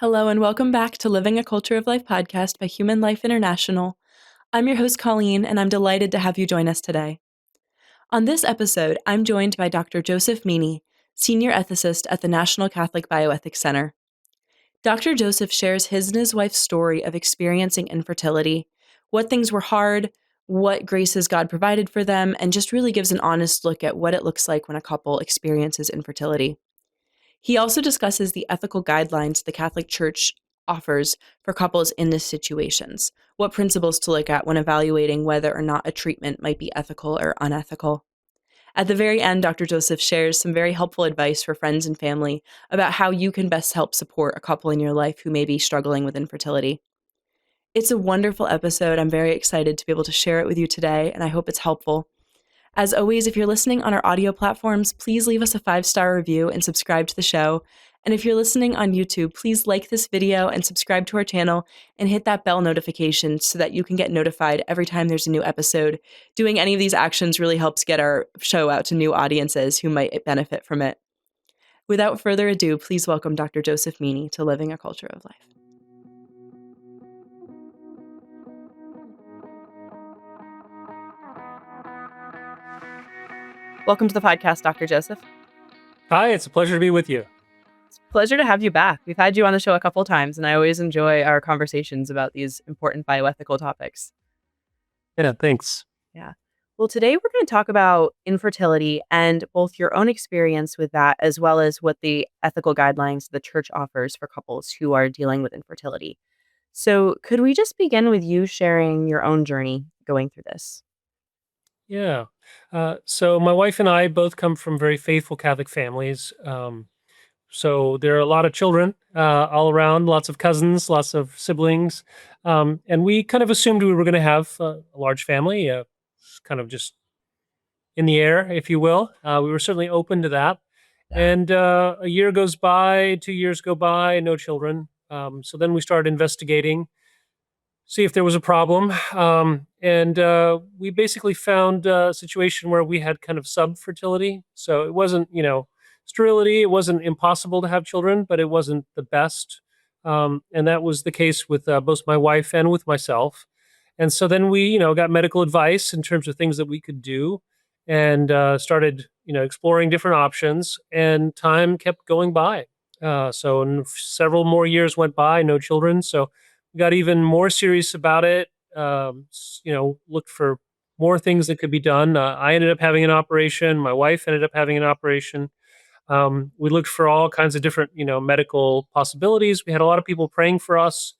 Hello, and welcome back to Living a Culture of Life podcast by Human Life International. I'm your host, Colleen, and I'm delighted to have you join us today. On this episode, I'm joined by Dr. Joseph Meaney, Senior Ethicist at the National Catholic Bioethics Center. Dr. Joseph shares his and his wife's story of experiencing infertility, what things were hard, what graces God provided for them, and just really gives an honest look at what it looks like when a couple experiences infertility. He also discusses the ethical guidelines the Catholic Church offers for couples in these situations, what principles to look at when evaluating whether or not a treatment might be ethical or unethical. At the very end, Dr. Joseph shares some very helpful advice for friends and family about how you can best help support a couple in your life who may be struggling with infertility. It's a wonderful episode. I'm very excited to be able to share it with you today, and I hope it's helpful. As always, if you're listening on our audio platforms, please leave us a 5-star review and subscribe to the show. And if you're listening on YouTube, please like this video and subscribe to our channel and hit that bell notification so that you can get notified every time there's a new episode. Doing any of these actions really helps get our show out to new audiences who might benefit from it. Without further ado, please welcome Dr. Joseph Meaney to Living a Culture of Life. Welcome to the podcast, Dr. Joseph. Hi, it's a pleasure to be with you. It's a pleasure to have you back. We've had you on the show a couple of times, and I always enjoy our conversations about these important bioethical topics. Yeah, thanks. Yeah. Well, today we're going to talk about infertility and both your own experience with that, as well as what the ethical guidelines the church offers for couples who are dealing with infertility. So could we just begin with you sharing your own journey going through this? Yeah. So my wife and I both come from very faithful Catholic families. So there are a lot of children all around, lots of cousins, lots of siblings. And we kind of assumed we were going to have a large family, kind of just in the air, if you will. We were certainly open to that. And a year goes by, 2 years go by, no children. So then we started investigating, see if there was a problem. And we basically found a situation where we had kind of subfertility. So it wasn't, sterility. It wasn't impossible to have children, but it wasn't the best. And that was the case with both my wife and with myself. And so then we, got medical advice in terms of things that we could do and started, exploring different options. And time kept going by. Several more years went by, no children. So got even more serious about it, looked for more things that could be done. I ended up having an operation. My wife ended up having an operation. We looked for all kinds of different, medical possibilities. We had a lot of people praying for us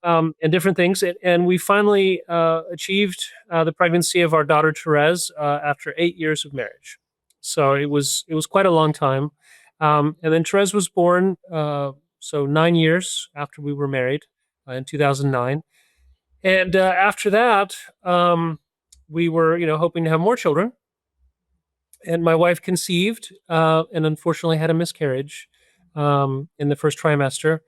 and different things. And we finally achieved the pregnancy of our daughter, Therese, after 8 years of marriage. So it was quite a long time. And then Therese was born, 9 years after we were married. In 2009. And after that, we were, hoping to have more children. And my wife conceived and unfortunately had a miscarriage in the first trimester.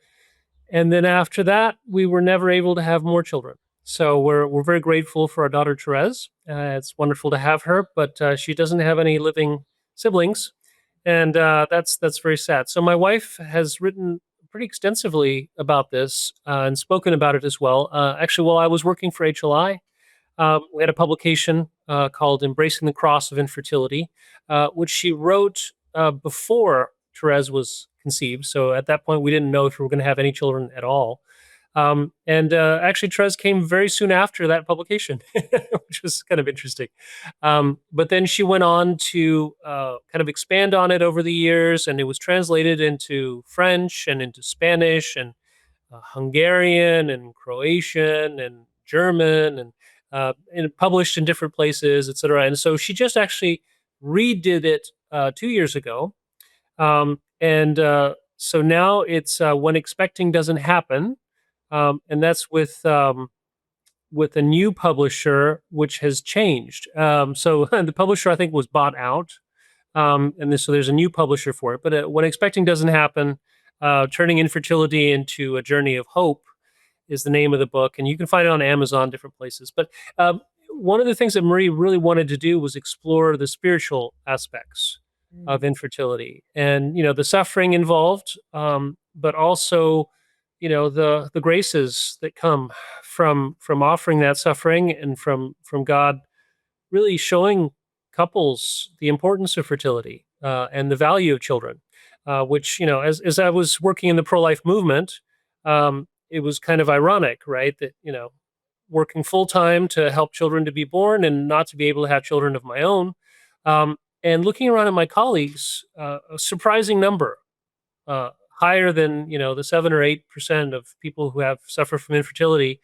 And then after that, we were never able to have more children. So we're very grateful for our daughter, Therese. It's wonderful to have her, but she doesn't have any living siblings. And that's very sad. So my wife has written pretty extensively about this and spoken about it as well. Actually, while I was working for HLI, we had a publication called Embracing the Cross of Infertility, which she wrote before Therese was conceived. So at that point, we didn't know if we were going to have any children at all. Actually, Therese came very soon after that publication, which was kind of interesting. But then she went on to kind of expand on it over the years, and it was translated into French and into Spanish and Hungarian and Croatian and German and published in different places, et cetera. And so she just actually redid it 2 years ago. So now it's When Expecting Doesn't Happen. And that's with a new publisher, which has changed. So the publisher, I think, was bought out. So there's a new publisher for it. But When Expecting Doesn't Happen, Turning Infertility into a Journey of Hope is the name of the book. And you can find it on Amazon, different places. But one of the things that Marie really wanted to do was explore the spiritual aspects of infertility and, the suffering involved, but also the graces that come from offering that suffering, and from God really showing couples the importance of fertility and the value of children. Which, as I was working in the pro life movement, it was kind of ironic, right? That, working full time to help children to be born and not to be able to have children of my own. And looking around at my colleagues, a surprising number, uh, higher than the 7 or 8% of people who have suffer from infertility.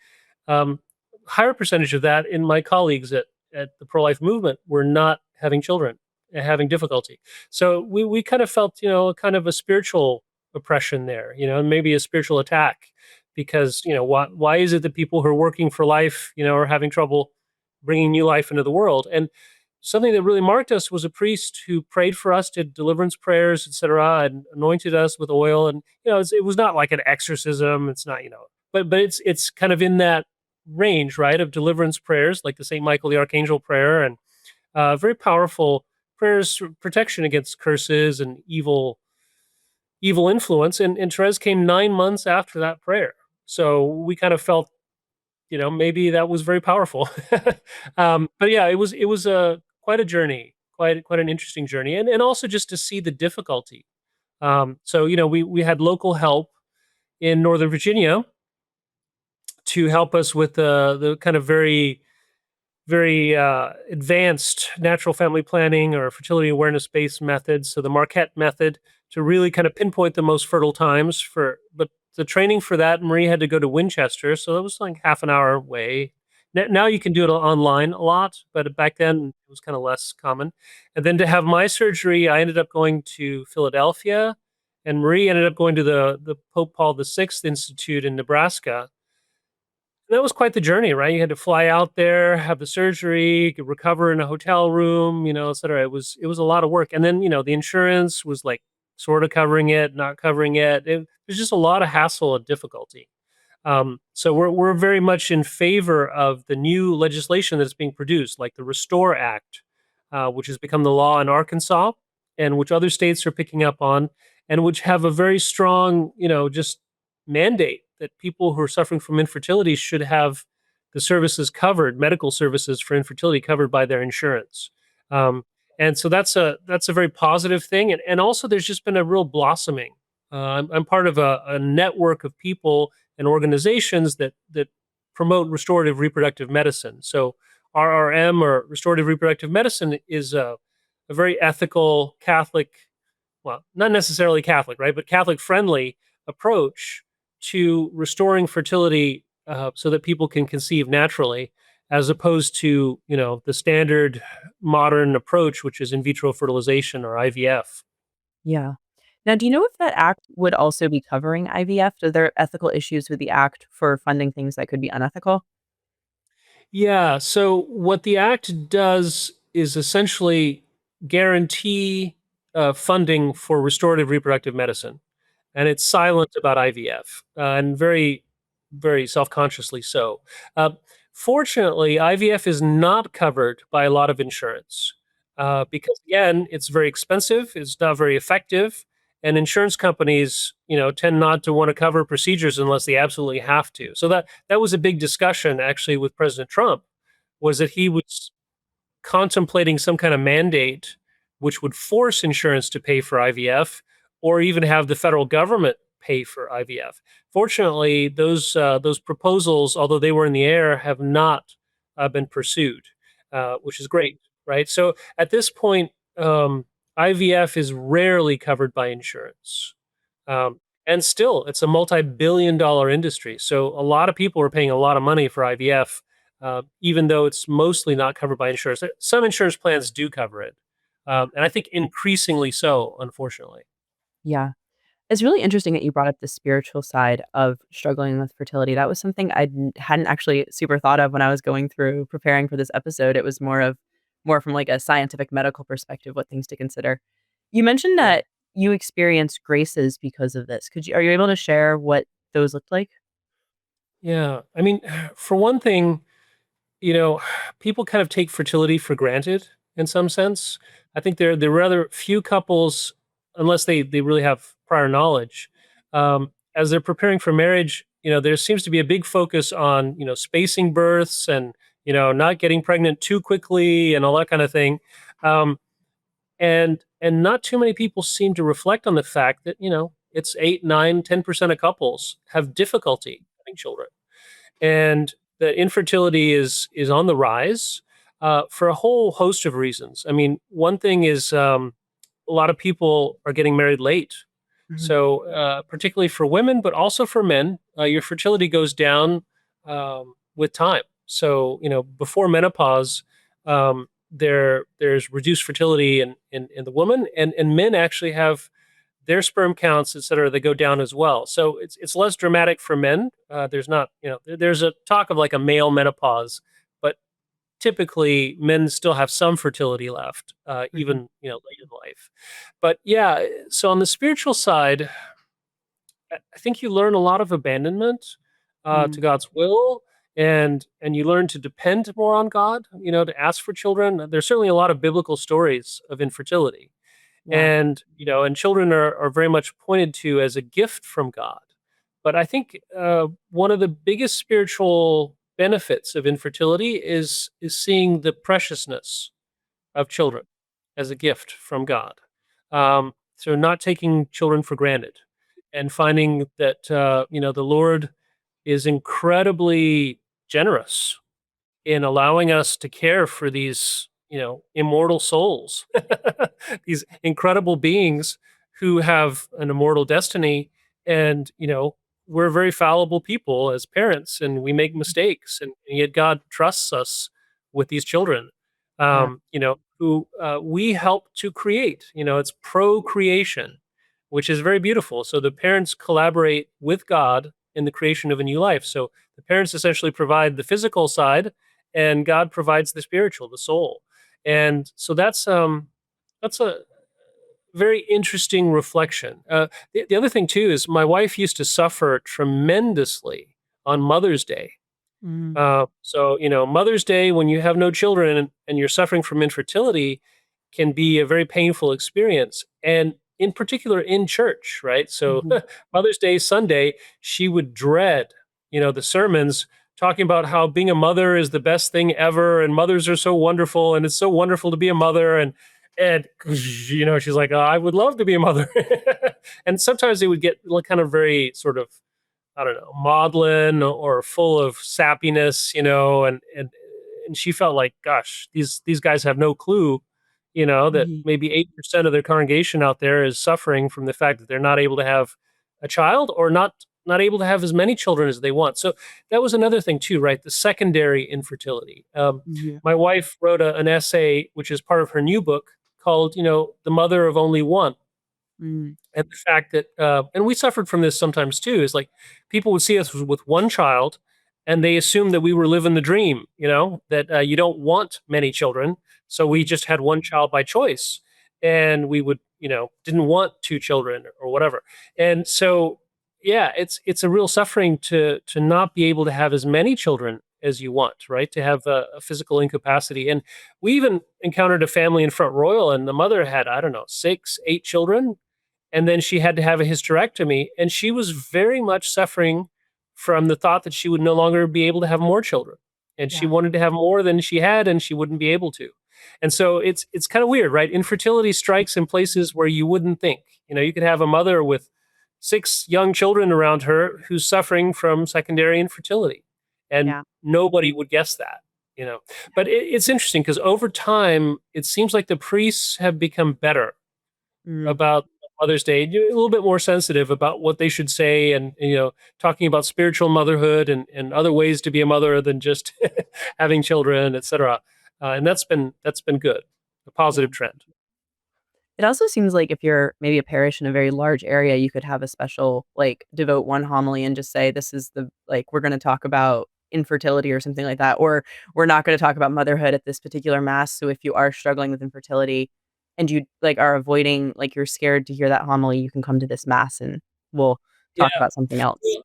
Um, Higher percentage of that in my colleagues at the pro life movement were not having children and having difficulty. So we kind of felt kind of a spiritual oppression there, and maybe a spiritual attack, because why is it that people who are working for life are having trouble bringing new life into the world? And something that really marked us was a priest who prayed for us, did deliverance prayers, etc., and anointed us with oil. And it was not like an exorcism. It's not, but it's kind of in that range, right, of deliverance prayers, like the Saint Michael the Archangel prayer, and very powerful prayers for protection against curses and evil influence. And Therese came 9 months after that prayer, so we kind of felt maybe that was very powerful. But yeah, it was a quite a journey, quite an interesting journey, and also just to see the difficulty. So we had local help in Northern Virginia to help us with the kind of very advanced natural family planning or fertility awareness based methods. So the Marquette method, to really kind of pinpoint the most fertile times but the training for that, Marie had to go to Winchester. So that was like half an hour away. Now you can do it online a lot, but back then it was kind of less common. And then to have my surgery, I ended up going to Philadelphia, and Marie ended up going to the Pope Paul VI Institute in Nebraska. That was quite the journey, right? You had to fly out there, have the surgery, recover in a hotel room, et cetera. It was a lot of work. And then, the insurance was like sort of covering it, not covering it. It was just a lot of hassle and difficulty. So we're very much in favor of the new legislation that's being produced, like the Restore Act, which has become the law in Arkansas, and which other states are picking up on, and which have a very strong, just mandate that people who are suffering from infertility should have the services covered, medical services for infertility covered by their insurance. Um, and so that's a very positive thing, and also there's just been a real blossoming. I'm part of a network of people and organizations that promote restorative reproductive medicine. So RRM, or restorative reproductive medicine, is a very ethical Catholic, well, not necessarily Catholic, right, but Catholic friendly approach to restoring fertility, so that people can conceive naturally, as opposed to the standard modern approach, which is in vitro fertilization, or IVF. Yeah. Now, do you know if that act would also be covering IVF? Are there ethical issues with the act for funding things that could be unethical? Yeah. So what the act does is essentially guarantee funding for restorative reproductive medicine, and it's silent about IVF, and very, very self-consciously so. Uh, Fortunately, IVF is not covered by a lot of insurance, because again, it's very expensive, it's not very effective, and insurance companies, tend not to want to cover procedures unless they absolutely have to. So that was a big discussion actually with President Trump, was that he was contemplating some kind of mandate which would force insurance to pay for IVF, or even have the federal government pay for IVF. Fortunately, those proposals, although they were in the air, have not been pursued, which is great, right? So at this point, IVF is rarely covered by insurance. And still, it's a multi-billion-dollar industry. So a lot of people are paying a lot of money for IVF, even though it's mostly not covered by insurance. Some insurance plans do cover it, and I think increasingly so, unfortunately. Yeah. It's really interesting that you brought up the spiritual side of struggling with fertility. That was something I hadn't actually super thought of when I was going through preparing for this episode. It was more from like a scientific medical perspective, what things to consider. You mentioned Yeah. that you experienced graces because of this. Are you able to share what those looked like? Yeah. I mean, for one thing, you know, people kind of take fertility for granted in some sense. I think there are rather few couples, unless they really have prior knowledge, as they're preparing for marriage, there seems to be a big focus on, spacing births and, not getting pregnant too quickly and all that kind of thing. Um, and not too many people seem to reflect on the fact that, it's 8, 9, 10% of couples have difficulty having children, and that infertility is on the rise for a whole host of reasons. I mean, one thing is a lot of people are getting married late. Mhm. So, particularly for women, but also for men, your fertility goes down with time. So, before menopause, there's reduced fertility in the woman, and men actually have their sperm counts, et cetera, they go down as well. So it's less dramatic for men. There's not, there's a talk of like a male menopause, but typically men still have some fertility left, Mhm. even late in life. But yeah, so on the spiritual side, I think you learn a lot of abandonment to Mm. God's will, and you learn to depend more on God. To ask for children. There's certainly a lot of biblical stories of infertility, Yeah. and children are very much pointed to as a gift from God. But I think one of the biggest spiritual benefits of infertility is seeing the preciousness of children as a gift from God. So not taking children for granted, and finding that the Lord is incredibly generous in allowing us to care for these, immortal souls, these incredible beings who have an immortal destiny. And, we're very fallible people as parents, and we make mistakes, and yet God trusts us with these children, Yeah. who we help to create. It's procreation, which is very beautiful. So the parents collaborate with God in the creation of a new life. So the parents essentially provide the physical side, and God provides the spiritual, the soul. And so that's a very interesting reflection. The other thing too is my wife used to suffer tremendously on Mother's Day. Mm. So Mother's Day, when you have no children and you're suffering from infertility, can be a very painful experience, and in particular in church, right? So Mhm. Mother's Day Sunday, she would dread, the sermons talking about how being a mother is the best thing ever, and mothers are so wonderful, and it's so wonderful to be a mother, and she's like, oh, I would love to be a mother, and sometimes they would get like kind of very sort of, I don't know, maudlin or full of sappiness, and she felt like, gosh, these guys have no clue, that Mhm. maybe 8% of their congregation out there is suffering from the fact that they're not able to have a child, or not able to have as many children as they want. So that was another thing too, right? The secondary infertility. Yeah. My wife wrote an essay, which is part of her new book, called, "The Mother of Only One." Mm. And the fact that, and we suffered from this sometimes too, is like people would see us with one child, and they assumed that we were living the dream, that you don't want many children. So we Mhm. just had one child by choice, and we would, didn't want two children or whatever. And so, yeah, it's a real suffering to not be able to have as many children as you want, right? To have a physical incapacity. And we even encountered a family in Front Royal, and the mother had, I don't know, 6, 8 children, and then she had to have a hysterectomy, and she was very much suffering from the thought that she would no longer be able to have more children, and she Yeah. wanted to have more than she had, and she wouldn't be able to. And so it's kind of weird, right? Infertility strikes in places where you wouldn't think. You could have a mother with 6 young children around her who's suffering from secondary infertility, and Yeah. nobody would guess that. you know but it's interesting because over time it seems like the priests have become better Mm. about Mother's Day, you're a little bit more sensitive about what they should say, and talking about spiritual motherhood and other ways to be a mother than just having children, etc. And that's been good, a Yeah. positive trend. It also seems like if you're maybe a parish in a very large area, you could have a special, like, devote one homily and just say, "This is the like, we're gonna talk about infertility," or something like that, or, "We're not gonna talk about motherhood at this particular mass, so if you are struggling with infertility and you, like, are avoiding like, you're scared to hear that homily, you can come to this mass and we'll Yeah. talk about something else." Well,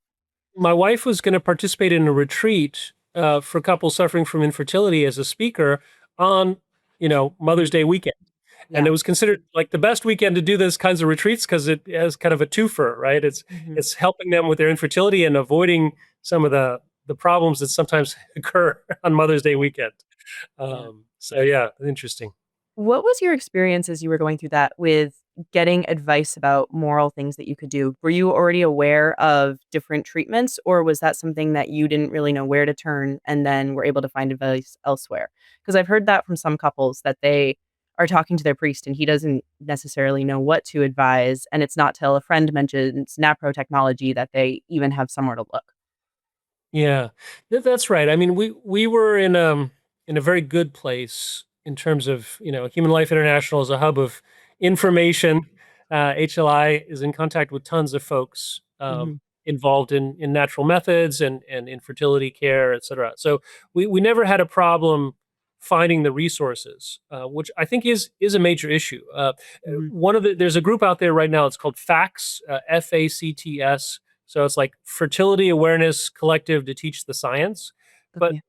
my wife was going to participate in a retreat for couples suffering from infertility as a speaker on Mother's Day weekend. And Yeah. it was considered like the best weekend to do those kinds of retreats because it has kind of a twofer, right? Mhm. It's helping them with their infertility and avoiding some of the problems that sometimes occur on Mother's Day weekend. Yeah. So yeah, interesting. What was your experience as you were going through that with getting advice about moral things that you could do? Were you already aware of different treatments, or was that something that you didn't really know where to turn and then were able to find advice elsewhere? Because I've heard that from some couples that they are talking to their priest and he doesn't necessarily know what to advise. And it's not till a friend mentions NaProTechnology that they even have somewhere to look. Yeah, that's right. I mean, we were in a very good place in terms of Human Life International is a hub of information. HLI is in contact with tons of folks Hmm. involved in natural methods and infertility care, et cetera. So we never had a problem finding the resources, which I think is a major issue. Hmm. There's a group out there right now. It's called FACTS, FACTS. So it's like Fertility Awareness Collective to Teach the Science. But Okay.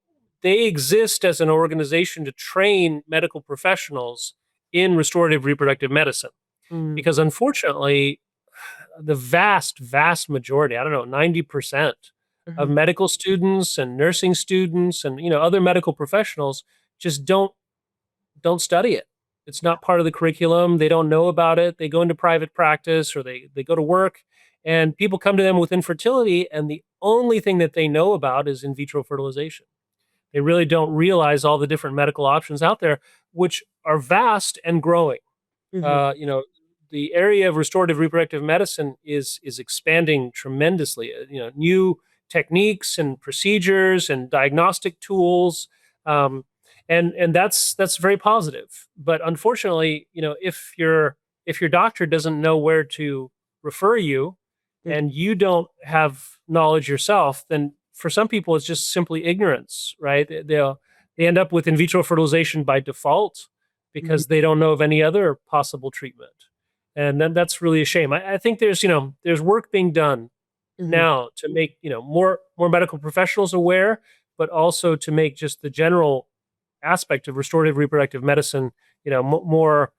they exist as an organization to train medical professionals in restorative reproductive medicine. Mm-hmm. Because unfortunately, the vast majority, I don't know, 90% of Hmm. medical students and nursing students and other medical professionals just don't study it. It's Yeah. not part of the curriculum. They don't know about it. They go into private practice or they go to work and people come to them with infertility and the only thing that they know about is in vitro fertilization. They really don't realize all the different medical options out there, which are vast and growing. Hmm. uh, you know, the area of restorative reproductive medicine is expanding tremendously. New techniques and procedures and diagnostic tools, um, and that's very positive. But unfortunately, if your doctor doesn't know where to refer you, and you don't have knowledge yourself, then for some people it's just simply ignorance, right? They end up with in vitro fertilization by default Hmm. because they don't know of any other possible treatment. And then that's really a shame. I think there's work being done Hmm. now to make more medical professionals aware, but also to make just the general aspect of restorative reproductive medicine more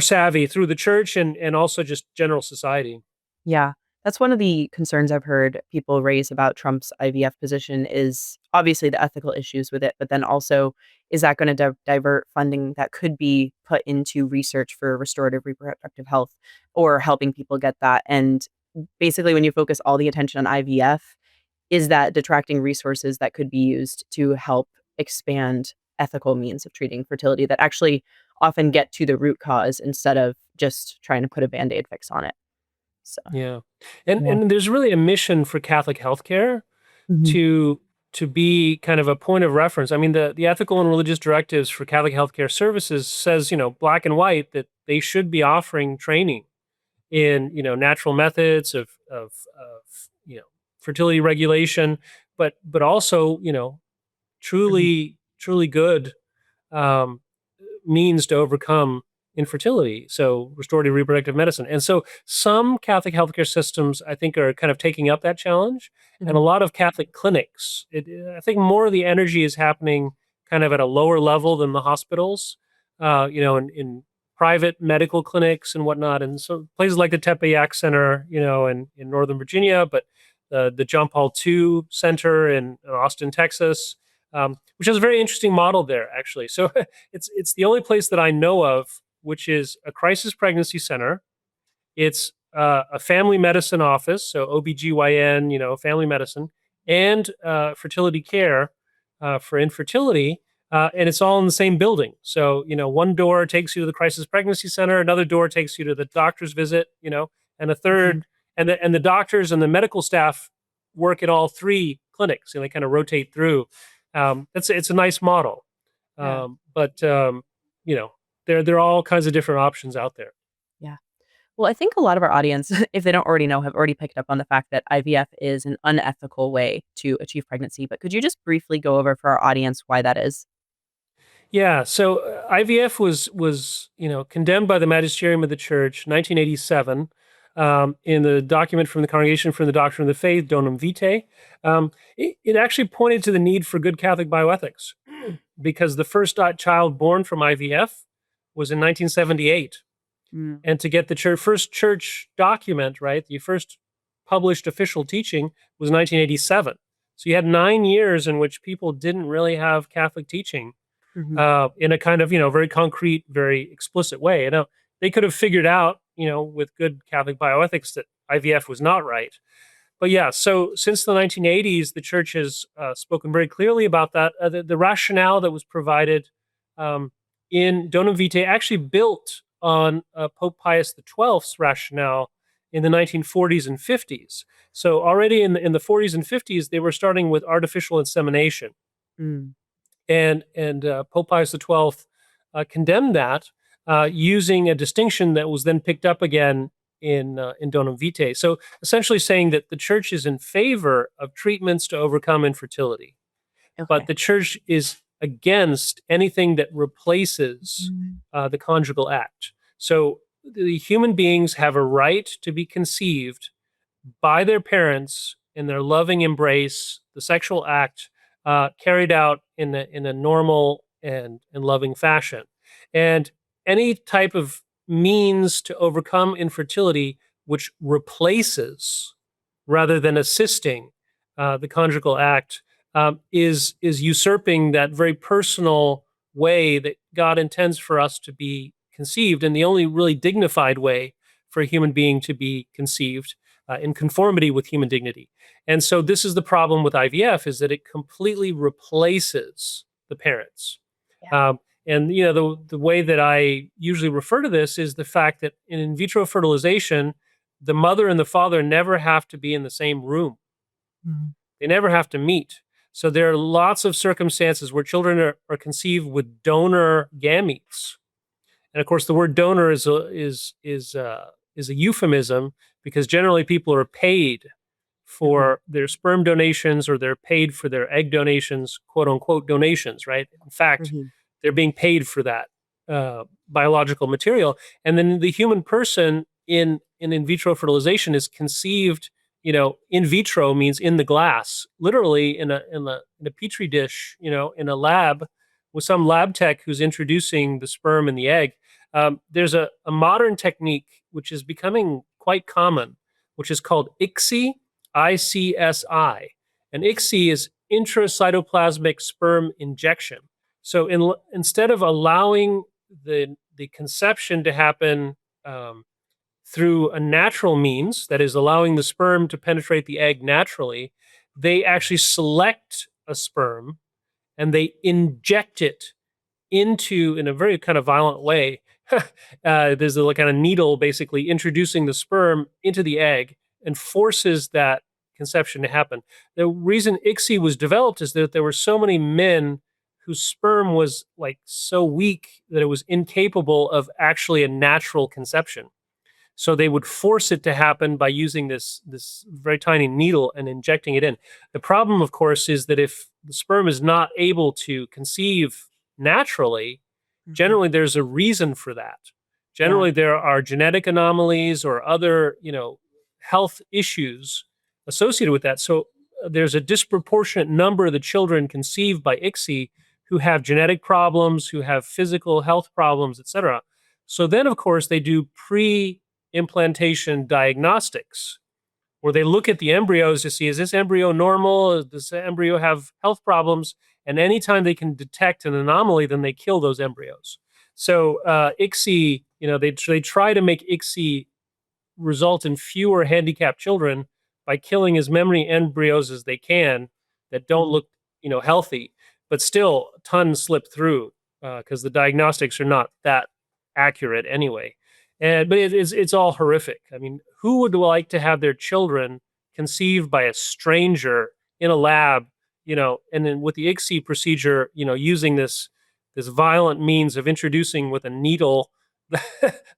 savvy through the church and also just general society. Yeah. That's one of the concerns I've heard people raise about Trump's IVF position is obviously the ethical issues with it, but then also is that going to divert funding that could be put into research for restorative reproductive health or helping people get that? And basically, when you focus all the attention on IVF, is that detracting resources that could be used to help expand ethical means of treating fertility that actually often get to the root cause instead of just trying to put a band aid fix on it? So, Yeah. And yeah. and there's really a mission for Catholic healthcare Mhm. to to be kind of a point of reference. I mean, the ethical and religious directives for Catholic healthcare services says, black and white that they should be offering training in, natural methods of fertility regulation, but also, Mhm. truly good um, means to overcome infertility. So restorative reproductive medicine. And so some Catholic healthcare systems, I think, are kind of taking up that challenge. And a Mhm. lot of Catholic clinics, I think more of the energy is happening kind of at a lower level than the hospitals, in private medical clinics and whatnot. And so places like the Tepeyac Center, in Northern Virginia, but the John Paul II Center in Austin, Texas, which has a very interesting model there, actually. So it's the only place that I know of which is a crisis pregnancy center. It's a family medicine office, so OBGYN, family medicine, and fertility care for infertility. And it's all in the same building. So, one door takes you to the crisis pregnancy center, another door takes you to the doctor's visit, and a Mhm. third, and the doctors and the medical staff work at all three clinics, and they kind of rotate through. It's a nice model, Yeah. but you know, there are all kinds of different options out there. Yeah. Well, I think a lot of our audience, if they don't already know, have already picked up on the fact that IVF is an unethical way to achieve pregnancy. But could you just briefly go over for our audience why that is? Yeah, so IVF was condemned by the magisterium of the church, 1987, in the document from the Congregation for the Doctrine of the Faith, Donum Vitae. It actually pointed to the need for good Catholic bioethics because the first child born from IVF was in 1978. Mm. And to get the first church document, right, the first published official teaching was 1987. So you had 9 years in which people didn't really have Catholic teaching Mhm. in a kind of, very concrete, very explicit way. They could have figured out, with good Catholic bioethics that IVF was not right. But yeah, so since the 1980s, the church has spoken very clearly about that. The rationale that was provided in Donum Vitae actually built on Pope Pius XII's rationale in the 1940s and 50s. So already in the 40s and 50s, they were starting with artificial insemination. Mm. And Pope Pius XII condemned that using a distinction that was then picked up again in Donum Vitae. So essentially saying that the church is in favor of treatments to overcome infertility, but Okay. the church is against anything that replaces the conjugal act. So the human beings have a right to be conceived by their parents in their loving embrace, the sexual act carried out in a normal and loving fashion. And any type of means to overcome infertility which replaces rather than assisting the conjugal act is usurping that very personal way that God intends for us to be conceived, and the only really dignified way for a human being to be conceived in conformity with human dignity. And so this is the problem with IVF, is that it completely replaces the parents. Yeah. And the way that I usually refer to this is the fact that in vitro fertilization, the mother and the father never have to be in the same room. Mhm. They never have to meet. So there are lots of circumstances where children are conceived with donor gametes. And of course, the word donor is a euphemism, because generally people are paid for their sperm donations, or they're paid for their egg donations, quote unquote donations, right? In fact, Mhm. they're being paid for that biological material. And then the human person in vitro fertilization is conceived, in vitro means in the glass, literally in a petri dish, in a lab with some lab tech who's introducing the sperm and the egg. There's a modern technique which is becoming quite common, which is called ICSI, ICSI. And ICSI is intracytoplasmic sperm injection. So instead of allowing the conception to happen through a natural means, that is allowing the sperm to penetrate the egg naturally, they actually select a sperm and they inject it into, in a very kind of violent way. There's a kind of needle basically introducing the sperm into the egg and forces that conception to happen. The reason ICSI was developed is that there were so many men whose sperm was like so weak that it was incapable of actually a natural conception. So they would force it to happen by using this very tiny needle and injecting it in. The problem, of course, is that if the sperm is not able to conceive naturally, Mhm. generally there's a reason for that. Yeah. Generally, there are genetic anomalies or other, health issues associated with that. So there's a disproportionate number of the children conceived by ICSI who have genetic problems, who have physical health problems, etc. So then, of course, they do implantation diagnostics, where they look at the embryos to see, is this embryo normal? Does the embryo have health problems? And anytime they can detect an anomaly, then they kill those embryos. So ICSI, they try to make ICSI result in fewer handicapped children by killing as many embryos as they can that don't Mhm. look, healthy, but still a ton slip through because the diagnostics are not that accurate anyway. But it's all horrific. I mean, who would like to have their children conceived by a stranger in a lab, and then with the ICSI procedure, using this violent means of introducing with a needle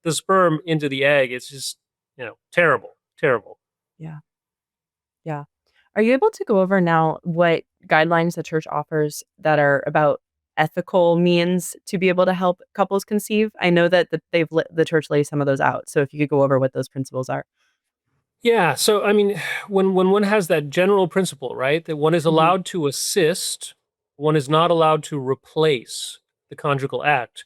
the sperm into the egg? It's just, terrible, terrible. Yeah. Yeah. Are you able to go over now what guidelines the church offers that are about ethical means to be able to help couples conceive? I know that the church lays some of those out. So if you could go over what those principles are. Yeah. So, I mean, when one has that general principle, right, that one is Mhm. allowed to assist, one is not allowed to replace the conjugal act,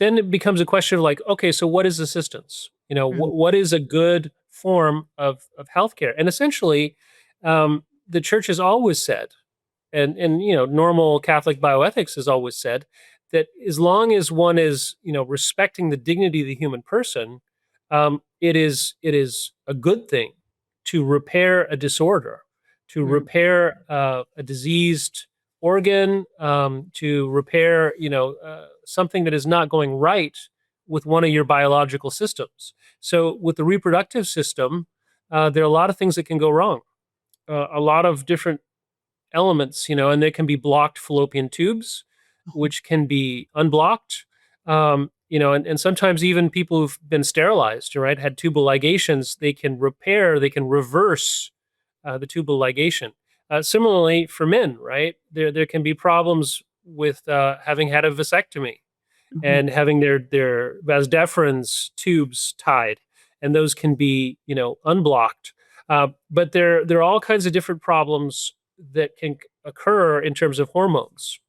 then it becomes a question of like, okay, so what is assistance? Mhm. What is a good form of healthcare? And essentially, the church has always said, and normal Catholic bioethics has always said that as long as one is respecting the dignity of the human person, it is a good thing to repair a disorder, to Mhm. repair a diseased organ, to repair something that is not going right with one of your biological systems. So with the reproductive system, there are a lot of things that can go wrong. A lot of different elements, and they can be blocked fallopian tubes, which can be unblocked. And sometimes even people who've been sterilized, right, had tubal ligations, they can reverse the tubal ligation. Similarly, for men, right, there can be problems with having had a vasectomy Mhm. and having their vas deferens tubes tied, and those can be unblocked. But there are all kinds of different problems that can occur in terms of hormones.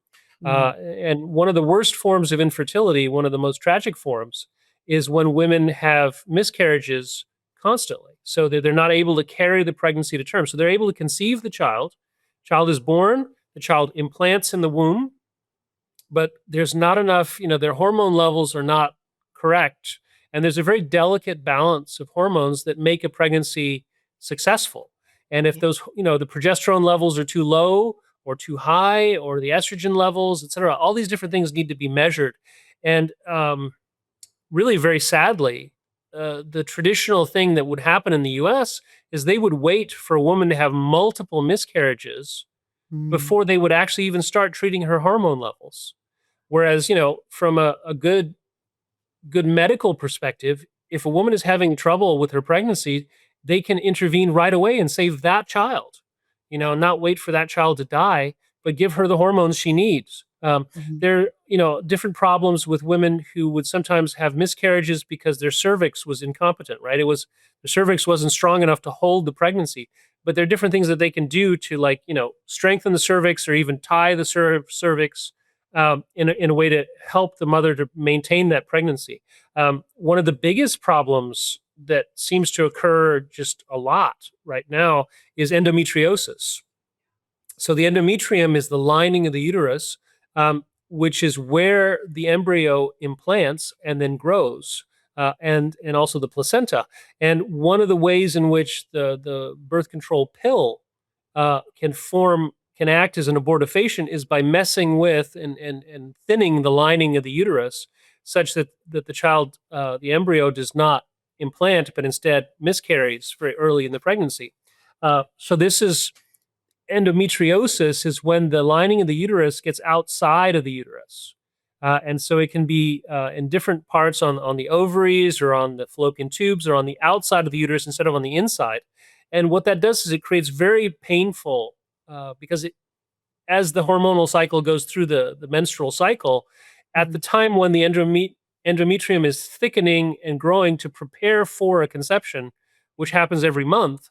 Mhm. And one of the worst forms of infertility, one of the most tragic forms, is when women have miscarriages constantly, so that they're not able to carry the pregnancy to term. So they're able to conceive the child is born, the child implants in the womb, but there's not enough, their hormone levels are not correct. And there's a very delicate balance of hormones that make a pregnancy successful. And if Yeah. those, the progesterone levels are too low or too high, or the estrogen levels, et cetera, all these different things need to be measured. And really, very sadly, the traditional thing that would happen in the US is they would wait for a woman to have multiple miscarriages Mm. before they would actually even start treating her hormone levels. Whereas, from a good medical perspective, if a woman is having trouble with her pregnancy, they can intervene right away and save that child. Not wait for that child to die, but give her the hormones she needs. Mhm. There, different problems with women who would sometimes have miscarriages because their cervix was incompetent. Right, the cervix wasn't strong enough to hold the pregnancy. But there are different things that they can do to, like, strengthen the cervix or even tie the cervix in a way to help the mother to maintain that pregnancy. One of the biggest problems that seems to occur just a lot right now is endometriosis. So the endometrium is the lining of the uterus, which is where the embryo implants and then grows, and also the placenta. And one of the ways in which the birth control pill can act as an abortifacient is by messing with and thinning the lining of the uterus, such that the child, the embryo, does not implant, but instead miscarries very early in the pregnancy. So this is Endometriosis is when the lining of the uterus gets outside of the uterus. And so it can be in different parts on the ovaries or on the fallopian tubes or on the outside of the uterus instead of on the inside. And what that does is it creates very painful, because as the hormonal cycle goes through the menstrual cycle, at the Mhm. time when the endometrium is thickening and growing to prepare for a conception, which happens every month,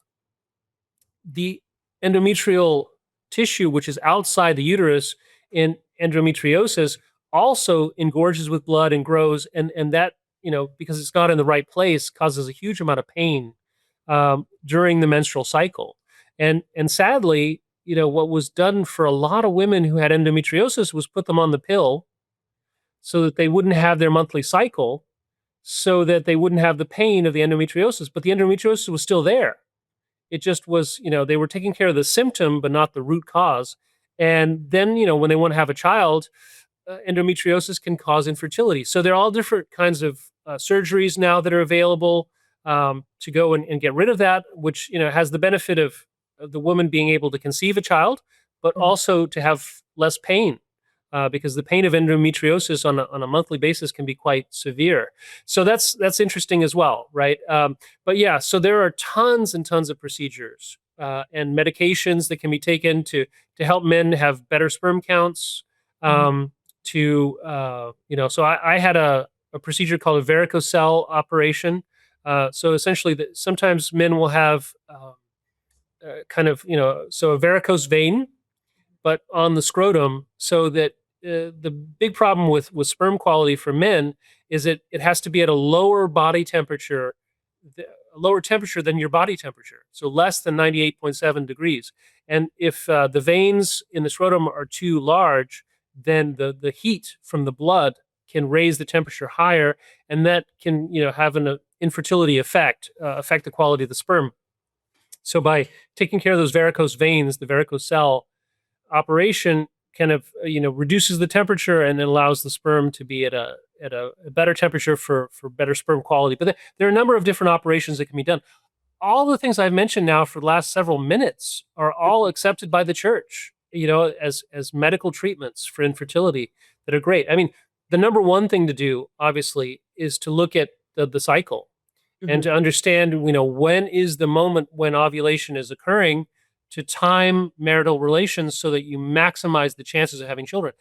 the endometrial tissue, which is outside the uterus in endometriosis, also engorges with blood and grows, and that, because it's not in the right place, causes a huge amount of pain during the menstrual cycle. And sadly, what was done for a lot of women who had endometriosis was put them on the pill so that they wouldn't have their monthly cycle, so that they wouldn't have the pain of the endometriosis. But the endometriosis was still there. It just was, they were taking care of the symptom, but not the root cause. And then, when they want to have a child, endometriosis can cause infertility. So there are all different kinds of surgeries now that are available to go and get rid of that, which, has the benefit of the woman being able to conceive a child, but Mhm. also to have less pain. Because the pain of endometriosis on a monthly basis can be quite severe, so that's interesting as well, right? But yeah, so there are tons and tons of procedures and medications that can be taken to help men have better sperm counts. Mhm. So I had a procedure called a varicocele operation. So essentially, sometimes men will have kind of, so a varicose vein, but on the scrotum, so that the big problem with sperm quality for men is it has to be at a lower body temperature, a lower temperature than your body temperature, so less than 98.7 degrees. And if the veins in the scrotum are too large, then the heat from the blood can raise the temperature higher, and that can have an infertility effect, affect the quality of the sperm. So by taking care of those varicose veins, the varicose cell operation kind of reduces the temperature and it allows the sperm to be at a better temperature for better sperm quality. But there are a number of different operations that can be done. All the things I've mentioned now for the last several minutes are all accepted by the church, as medical treatments for infertility that are great. I mean, the number one thing to do, obviously, is to look at the cycle and to understand, when is the moment when ovulation is occurring, to time marital relations so that you maximize the chances of having children.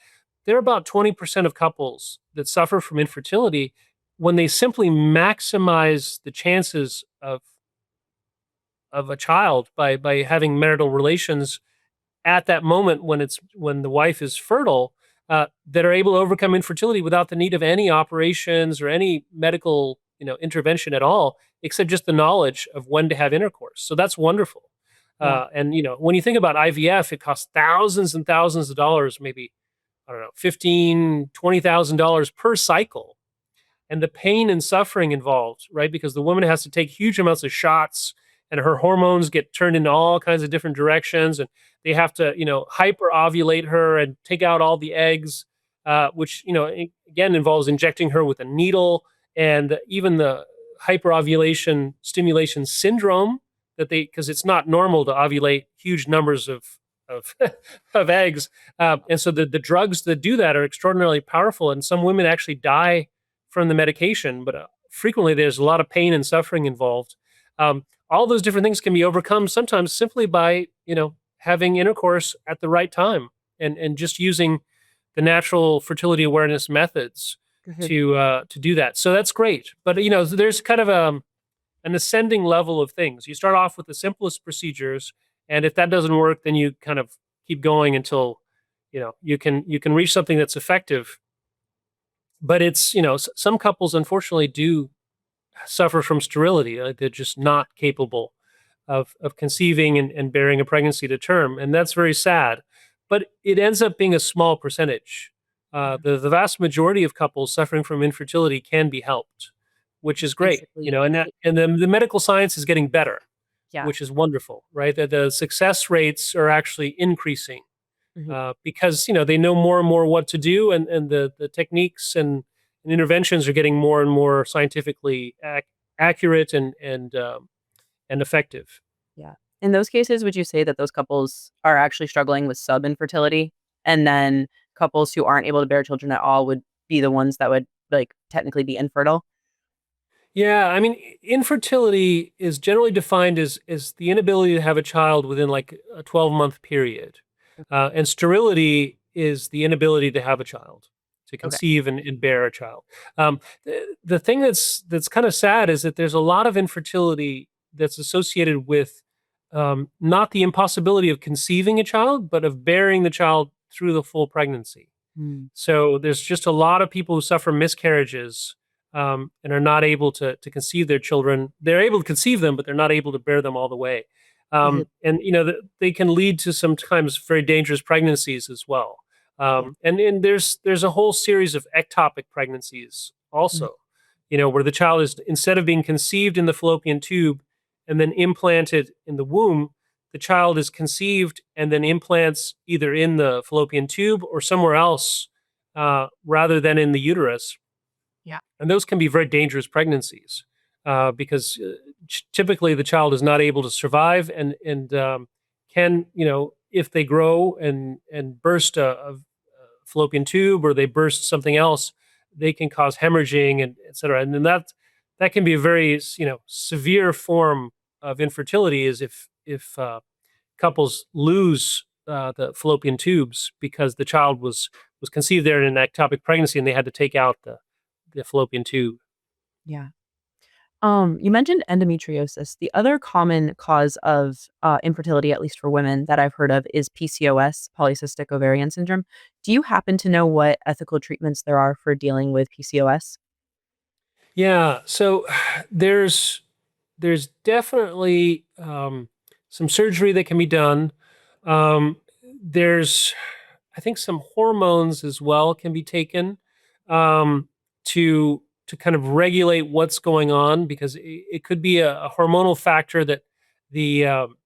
There are about 20% of couples that suffer from infertility when they simply maximize the chances of a child by having marital relations at that moment when the wife is fertile, that are able to overcome infertility without the need of any operations or any medical intervention at all, except just the knowledge of when to have intercourse. So that's wonderful. Yeah. And when you think about IVF, it costs thousands and thousands of dollars, maybe, I don't know, $15,000-$20,000 per cycle. And the pain and suffering involved, right? Because the woman has to take huge amounts of shots and her hormones get turned in all kinds of different directions. And they have to, hyper ovulate her and take out all the eggs, which, again, involves injecting her with a needle, and even the hyperovulation stimulation syndrome because it's not normal to ovulate huge numbers of of eggs. And so the drugs that do that are extraordinarily powerful. And some women actually die from the medication, but frequently there's a lot of pain and suffering involved. All those different things can be overcome sometimes simply by, having intercourse at the right time and just using the natural fertility awareness methods to do that. So that's great. But, there's kind of an ascending level of things. You start off with the simplest procedures, and if that doesn't work, then you kind of keep going until, you can reach something that's effective. But it's, some couples unfortunately do suffer from sterility. They're just not capable of conceiving and bearing a pregnancy to term. And that's very sad. But it ends up being a small percentage. The vast majority of couples suffering from infertility can be helped, which is great. Basically, And the medical science is getting better, yeah. which is wonderful, right? That the success rates are actually increasing. Because they know more and more what to do, and the techniques and interventions are getting more and more scientifically accurate and effective. Yeah. In those cases, would you say that those couples are actually struggling with sub-infertility, and then couples who aren't able to bear children at all would be the ones that would technically be infertile? Yeah, I mean, infertility is generally defined as the inability to have a child within like a 12-month period. And sterility is the inability to have a child, to conceive and bear a child. The thing that's kind of sad is that there's a lot of infertility that's associated with not the impossibility of conceiving a child, but of bearing the child through the full pregnancy. So there's just a lot of people who suffer miscarriages and are not able to conceive their children. They're able to conceive them, but they're not able to bear them all the way. And they can lead to sometimes very dangerous pregnancies as well. And there's a whole series of ectopic pregnancies also, where the child is, instead of being conceived in the fallopian tube and then implanted in the womb, the child is conceived and then implants either in the fallopian tube or somewhere else rather than in the uterus. Yeah. And those can be very dangerous pregnancies because typically the child is not able to survive and can, if they grow and burst a fallopian tube or they burst something else, they can cause hemorrhaging and et cetera. And then that can be a very, severe form of infertility, is if couples lose the fallopian tubes because the child was conceived there in an ectopic pregnancy and they had to take out the fallopian tube. Yeah. You mentioned endometriosis. The other common cause of infertility, at least for women, that I've heard of is PCOS, polycystic ovarian syndrome. Do you happen to know what ethical treatments there are for dealing with PCOS? Yeah, so there's definitely some surgery that can be done. There's, I think, some hormones as well can be taken um, to kind of regulate what's going on, because it could be a hormonal factor that the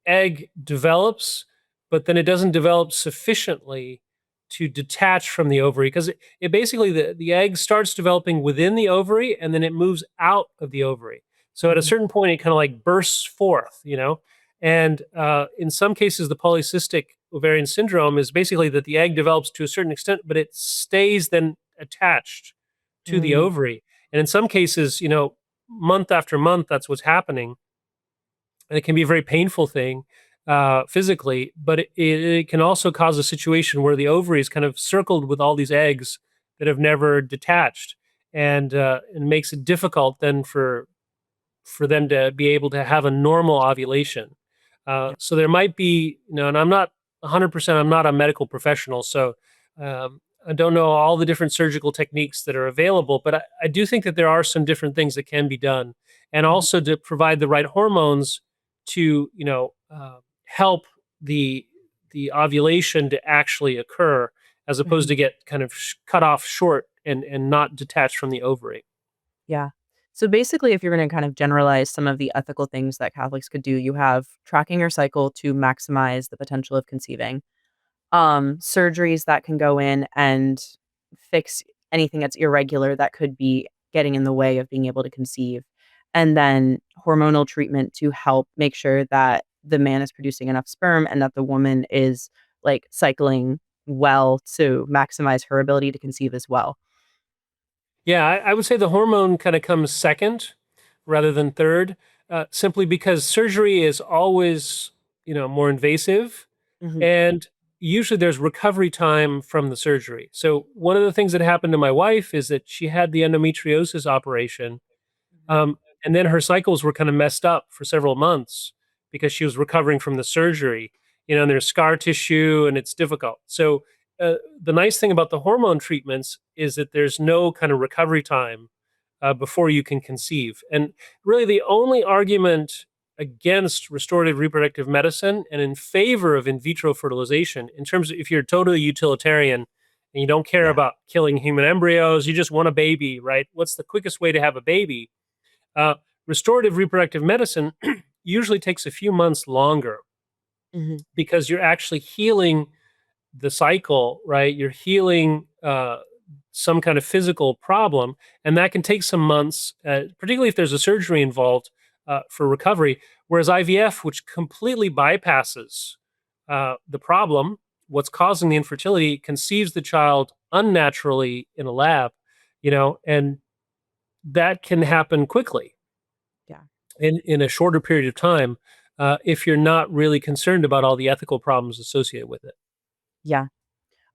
egg develops, but then it doesn't develop sufficiently to detach from the ovary, because it basically, the egg starts developing within the ovary and then it moves out of the ovary. So at a Mhm. certain point, it kind of like bursts forth, And in some cases, the polycystic ovarian syndrome is basically that the egg develops to a certain extent, but it stays then attached to the Mm, ovary. And in some cases, month after month, that's what's happening, and it can be a very painful thing physically, but it can also cause a situation where the ovary is kind of circled with all these eggs that have never detached, and it makes it difficult then for them to be able to have a normal ovulation. yeah. So there might be, and I'm not 100%, I'm not a medical professional, so I don't know all the different surgical techniques that are available, but I do think that there are some different things that can be done, and Mhm. also to provide the right hormones to, help the the ovulation to actually occur, as opposed Mhm. to get kind of cut off short and not detached from the ovary. Yeah. So basically, if you're going to kind of generalize some of the ethical things that Catholics could do, you have tracking your cycle to maximize the potential of conceiving, surgeries that can go in and fix anything that's irregular that could be getting in the way of being able to conceive, and then hormonal treatment to help make sure that the man is producing enough sperm and that the woman is like cycling well to maximize her ability to conceive as well. Yeah, I would say the hormone kind of comes second rather than third, simply because surgery is always, more invasive, Mhm. and usually there's recovery time from the surgery. So one of the things that happened to my wife is that she had the endometriosis operation, Mhm. and then her cycles were kind of messed up for several months because she was recovering from the surgery. And there's scar tissue and it's difficult. So the nice thing about the hormone treatments is that there's no kind of recovery time before you can conceive. And really, the only argument against restorative reproductive medicine and in favor of in vitro fertilization, in terms of if you're totally utilitarian and you don't care Yeah. about killing human embryos, you just want a baby, right? What's the quickest way to have a baby? Uh, Restorative reproductive medicine usually takes a few months longer Mhm. because you're actually healing the cycle, right? You're healing some kind of physical problem, and that can take some months, particularly if there's a surgery involved for recovery. Whereas IVF, which completely bypasses the problem, what's causing the infertility, conceives the child unnaturally in a lab, and that can happen quickly Yeah. in a shorter period of time if you're not really concerned about all the ethical problems associated with it. Yeah.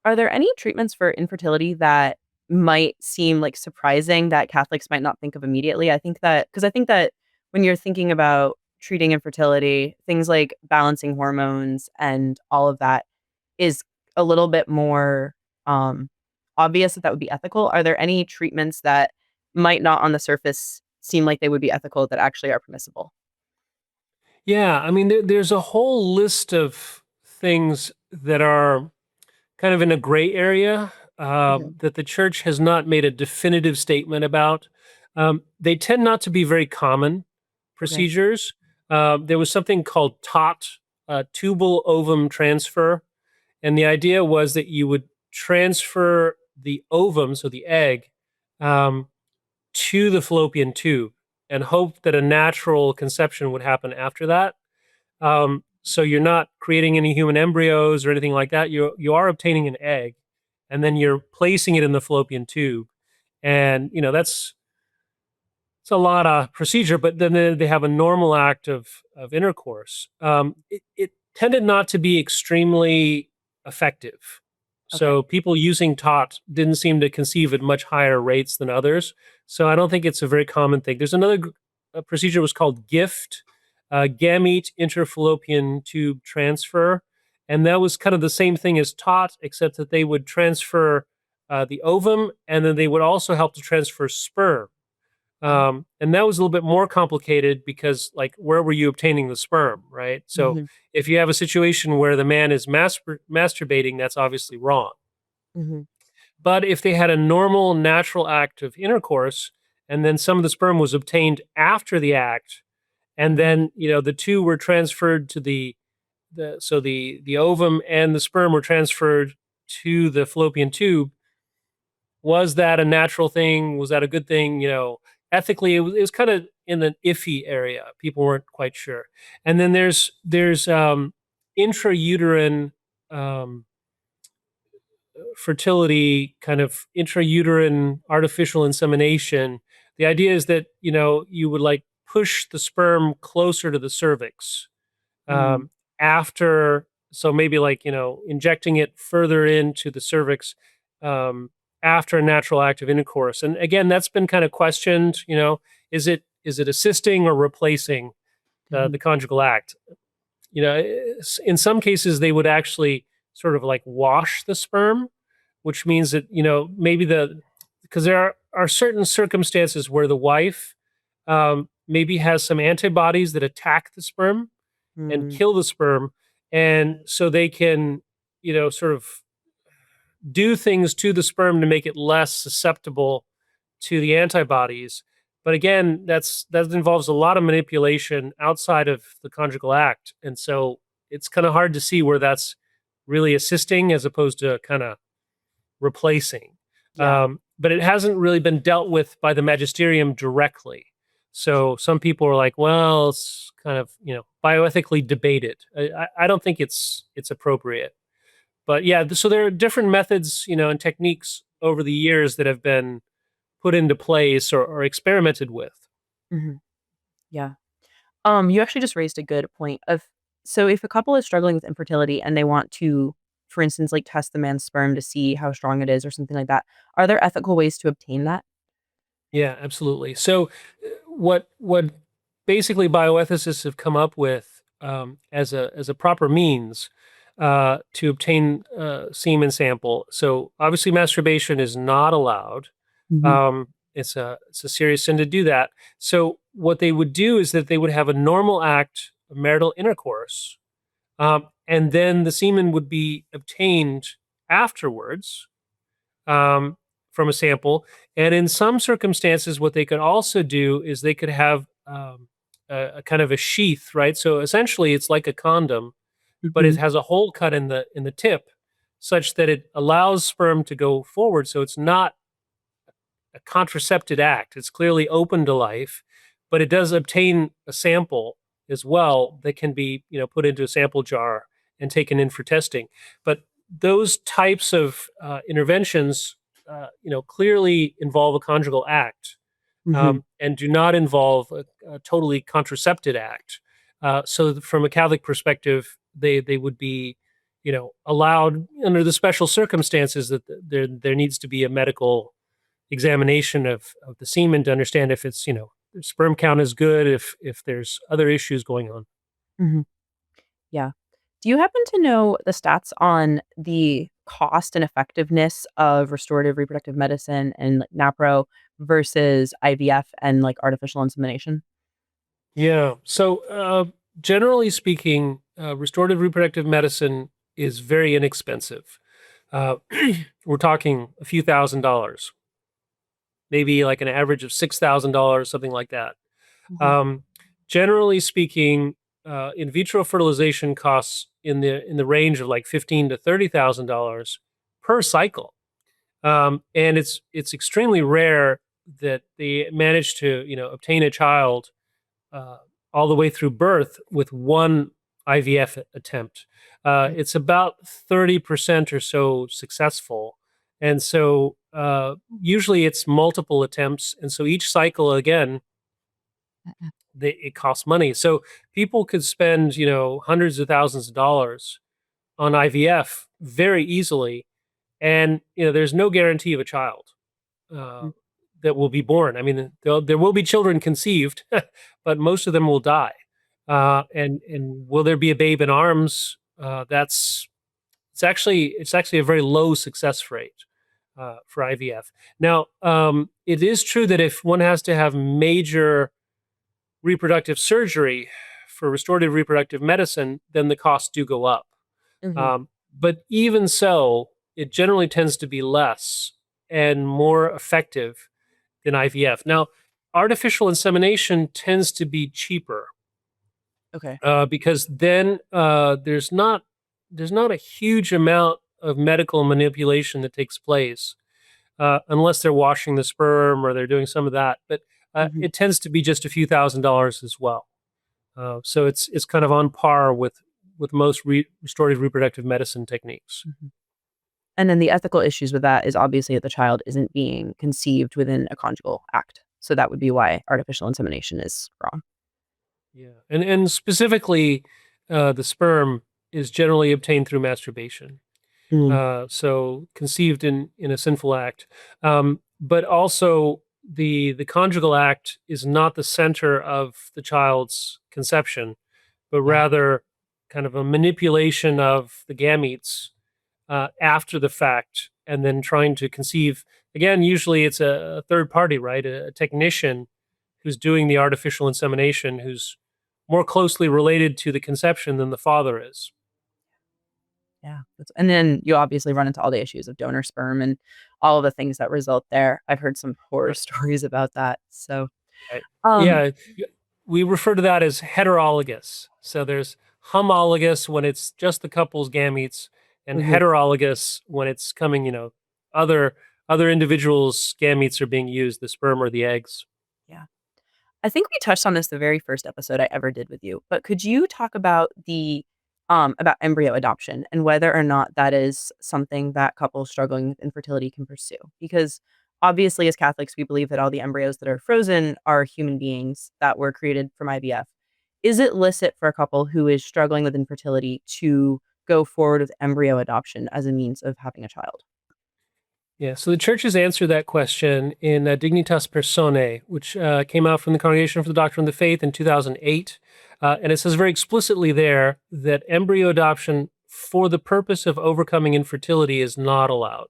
Are there any treatments for infertility that might seem, like, surprising that Catholics might not think of immediately? I think that when you're thinking about treating infertility, things like balancing hormones and all of that is a little bit more, um, obvious that that would be ethical. Are there any treatments that might not on the surface seem like they would be ethical that actually are permissible? Yeah, I mean, there's a whole list of things that are kind of in a gray area Mhm. that the church has not made a definitive statement about. They tend not to be very common Okay. procedures. There was something called tubal ovum transfer, and the idea was that you would transfer the ovum, so the egg, um, to the fallopian tube and hope that a natural conception would happen after that. So you're not creating any human embryos or anything like that. You are obtaining an egg, and then you're placing it in the fallopian tube, and that's it's a lot of procedure. But then they have a normal act of intercourse. It tended not to be extremely effective. Okay. So people using TOT didn't seem to conceive at much higher rates than others. So I don't think it's a very common thing. There's another procedure was called GIFT, gamete interfallopian tube transfer, and that was kind of the same thing as TOT, except that they would transfer the ovum, and then they would also help to transfer sperm. And that was a little bit more complicated because, like, where were you obtaining the sperm, right? So Mhm. if you have a situation where the man is masturbating, that's obviously wrong. Mhm. But if they had a normal, natural act of intercourse, and then some of the sperm was obtained after the act, and then the two were transferred to the ovum and the sperm were transferred to the fallopian tube. Was that a natural thing? Was that a good thing? Ethically, it was kind of in an iffy area. People weren't quite sure. And then there's intrauterine um, fertility, kind of intrauterine artificial insemination. The idea is that you would like push the sperm closer to the cervix Mm. after, so maybe like injecting it further into the cervix um, after a natural act of intercourse. And again, that's been kind of questioned. Is it assisting or replacing the Mhm. conjugal act? In some cases they would actually sort of like wash the sperm, which means that maybe because there are certain circumstances where the wife maybe has some antibodies that attack the sperm and Mm. kill the sperm, and so they can sort of do things to the sperm to make it less susceptible to the antibodies. But again, that involves a lot of manipulation outside of the conjugal act, and so it's kind of hard to see where that's really assisting as opposed to kind of replacing. Yeah. But it hasn't really been dealt with by the magisterium directly. So some people are like, well, it's kind of bioethically debated. I don't think it's appropriate. But yeah, so there are different methods, and techniques over the years that have been put into place or experimented with. Mhm. Yeah. You actually just raised a good point of so if a couple is struggling with infertility and they want to, for instance, like test the man's sperm to see how strong it is or something like that, are there ethical ways to obtain that? Yeah, absolutely. So, what basically bioethicists have come up with as a proper means to obtain semen sample. So obviously, masturbation is not allowed. Mhm. It's a serious sin to do that. So what they would do is that they would have a normal act of marital intercourse, and then the semen would be obtained afterwards um, from a sample. And in some circumstances, what they could also do is they could have a kind of a sheath, right? So essentially, it's like a condom, but it Mhm. has a hole cut in the tip, such that it allows sperm to go forward. So it's not a contracepted act. It's clearly open to life, but it does obtain a sample as well that can be, put into a sample jar and taken in for testing. But those types of interventions, clearly involve a conjugal act Mhm. and do not involve a totally contracepted act. So, from a Catholic perspective, they would be, allowed under the special circumstances that there needs to be a medical examination of the semen to understand if it's the sperm count is good, if there's other issues going on. Mhm. Yeah. Do you happen to know the stats on the cost and effectiveness of restorative reproductive medicine and like NaPro versus IVF and like artificial insemination? Yeah. So generally speaking, restorative reproductive medicine is very inexpensive. Uh, we're talking a few $1,000s, maybe like an average of $6,000, something like that. Mhm. Um, generally speaking, in vitro fertilization costs in the range of like $15,000 to $30,000 per cycle, and it's extremely rare that they manage to obtain a child uh, all the way through birth with one IVF attempt. It's about 30% or so successful. And so usually it's multiple attempts. And so each cycle, again, it costs money. So people could spend, hundreds of thousands of dollars on IVF very easily. And, there's no guarantee of a child. Uh, that will be born. I mean, there will be children conceived, but most of them will die. And will there be a babe in arms? It's actually a very low success rate for IVF. Now, it is true that if one has to have major reproductive surgery for restorative reproductive medicine, then the costs do go up. Mhm. But even so, it generally tends to be less and more effective than IVF. Now, artificial insemination tends to be cheaper Okay. because then there's not a huge amount of medical manipulation that takes place unless they're washing the sperm or they're doing some of that. But Mhm. it tends to be just a few $1,000s as well. So it's kind of on par with most restorative reproductive medicine techniques. Mhm. And then the ethical issues with that is obviously that the child isn't being conceived within a conjugal act. So that would be why artificial insemination is wrong. Yeah, and specifically, the sperm is generally obtained through masturbation. Mm. So conceived in a sinful act, but also the conjugal act is not the center of the child's conception, but Yeah. rather kind of a manipulation of the gametes after the fact, and then trying to conceive again. Usually, it's a third party, right? A technician who's doing the artificial insemination, who's more closely related to the conception than the father is. Yeah. And then you obviously run into all the issues of donor sperm and all of the things that result there. I've heard some horror Right. stories about that. So, Right. um, Yeah, we refer to that as heterologous. So there's homologous when it's just the couple's gametes, and mhm, heterologous when it's coming, other other individuals' gametes are being used, the sperm or the eggs. yeah. I think we touched on this the very first episode I ever did with you, but could you talk about about embryo adoption and whether or not that is something that couples struggling with infertility can pursue? Because obviously, as Catholics, we believe that all the embryos that are frozen are human beings that were created from IVF. Is it licit for a couple who is struggling with infertility to go forward with embryo adoption as a means of having a child? Yeah, so the church has answered that question in Dignitas Personae, which came out from the Congregation for the Doctrine of the Faith in 2008. And it says very explicitly there that embryo adoption for the purpose of overcoming infertility is not allowed.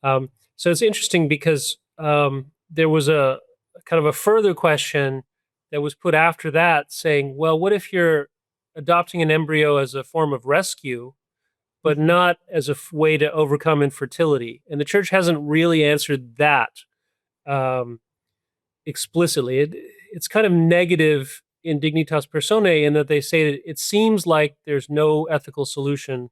So it's interesting because there was a kind of a further question that was put after that saying, well, what if you're adopting an embryo as a form of rescue, but Mhm. not as a way to overcome infertility? And the church hasn't really answered that um, explicitly. It's kind of negative in Dignitas Personae in that they say that it seems like there's no ethical solution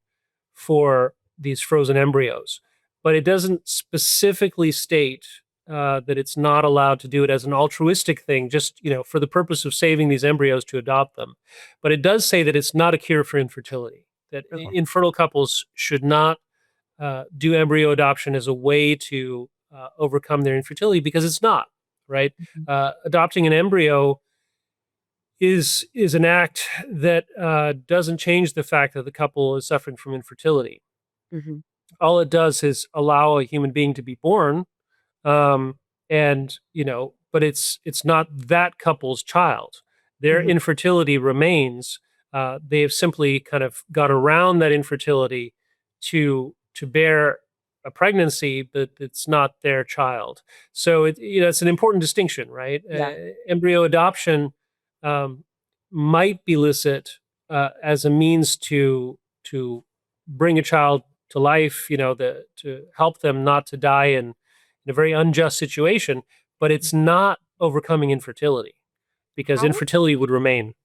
for these frozen embryos, but it doesn't specifically state that it's not allowed to do it as an altruistic thing, just for the purpose of saving these embryos to adopt them. But it does say that it's not a cure for infertility. That Okay. infertile couples should not do embryo adoption as a way to overcome their infertility because it's not right. Mhm. Adopting an embryo is an act that doesn't change the fact that the couple is suffering from infertility. Mhm. All it does is allow a human being to be born, um, and but it's not that couple's child. Their Mhm. infertility remains. They have simply kind of got around that infertility to bear a pregnancy, but it's not their child. So it's an important distinction, right? Yeah. Embryo adoption um, might be licit as a means to bring a child to life, to help them not to die in a very unjust situation, but it's not overcoming infertility because How infertility would remain.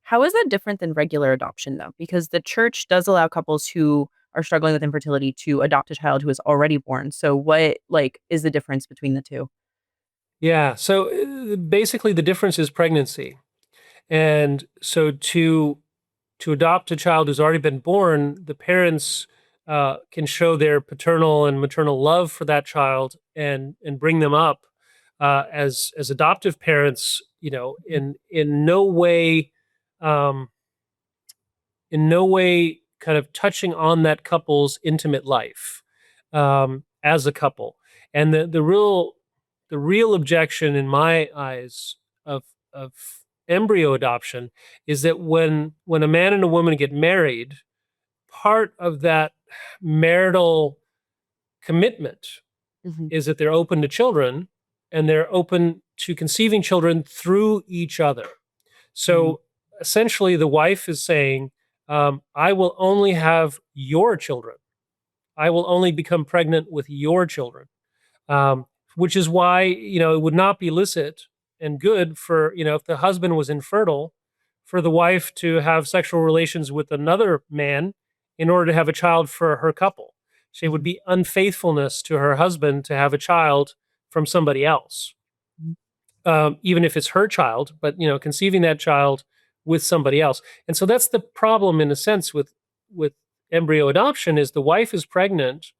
How is that different than regular adoption, though? Because the church does allow couples who are struggling with infertility to adopt a child who is already born. So what, is the difference between the 2? Yeah. So basically, the difference is pregnancy, and so to adopt a child who's already been born, the parents can show their paternal and maternal love for that child and bring them up as adoptive parents. Mhm. In no way. Um, in no way kind of touching on that couple's intimate life as a couple. And the real the real objection in my eyes of embryo adoption is that when a man and a woman get married, part of that marital commitment Mhm. is that they're open to children and they're open to conceiving children through each other. Mhm. So essentially, the wife is saying, I will only have your children. I will only become pregnant with your children, um, which is why, it would not be illicit and good for, if the husband was infertile, for the wife to have sexual relations with another man in order to have a child for her couple. So it would Mhm. be unfaithfulness to her husband to have a child from somebody else, Mhm. even if it's her child, but conceiving that child with somebody else. And so that's the problem in a sense with embryo adoption is the wife is pregnant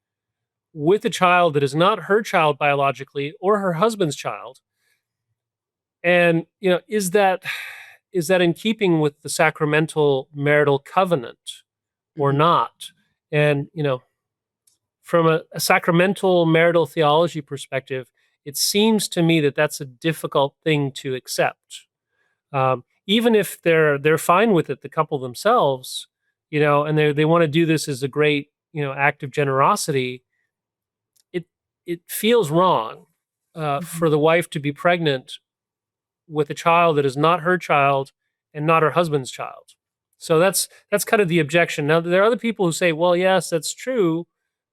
with a child that is not her child biologically or her husband's child. And is that in keeping with the sacramental marital covenant or Mhm. not? And from a sacramental marital theology perspective, it seems to me that that's a difficult thing to accept. Even if they're fine with it, the couple themselves, and they want to do this as a great act of generosity. It it feels wrong Mhm. for the wife to be pregnant with a child that is not her child and not her husband's child. So that's kind of the objection. Now there are other people who say, well, yes, that's true,